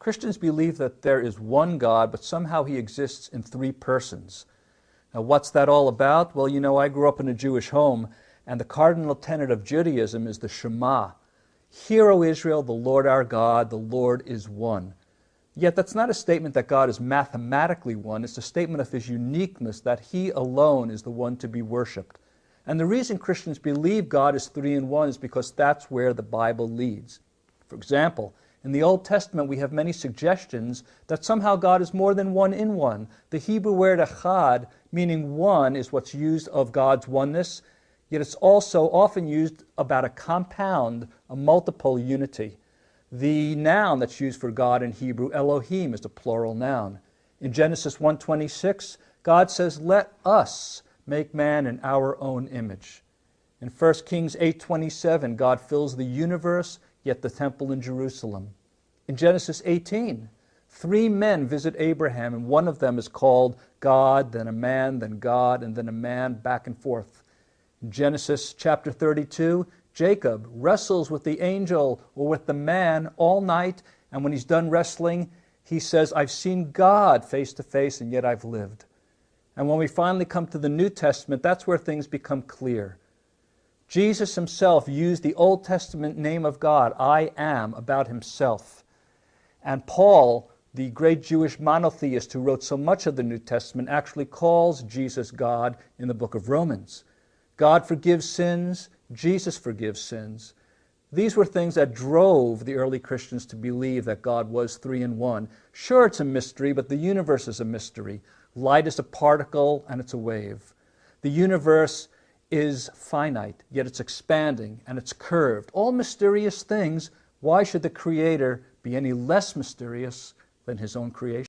Christians believe that there is one God, but somehow he exists in three persons. Now, what's that all about? Well, you know, I grew up in a Jewish home, and the cardinal tenet of Judaism is the Shema. Hear, O Israel, the Lord our God, the Lord is one. Yet that's not a statement that God is mathematically one. It's a statement of his uniqueness, that he alone is the one to be worshipped. And the reason Christians believe God is three in one is because that's where the Bible leads. For example, in the Old Testament we have many suggestions that somehow God is more than one in one. The Hebrew word echad, meaning one, is what's used of God's oneness, yet it's also often used about a compound, a multiple unity. The noun that's used for God in Hebrew, Elohim, is a plural noun. In Genesis 1:26, God says, "Let us make man in our own image." In 1 Kings 8:27, God fills the universe, yet the temple in Jerusalem. In Genesis 18, three men visit Abraham, and one of them is called God, then a man, then God, and then a man, back and forth. In Genesis chapter 32, Jacob wrestles with the angel or with the man all night, and when he's done wrestling, he says, "I've seen God face to face, and yet I've lived." And when we finally come to the New Testament, that's where things become clear. Jesus himself used the Old Testament name of God, I am, about himself. And Paul, the great Jewish monotheist who wrote so much of the New Testament, actually calls Jesus God in the book of Romans. God forgives sins, Jesus forgives sins. These were things that drove the early Christians to believe that God was three in one. Sure, it's a mystery, but the universe is a mystery. Light is a particle and it's a wave. The universe is finite, yet it's expanding and it's curved. All mysterious things. Why should the Creator be any less mysterious than his own creation?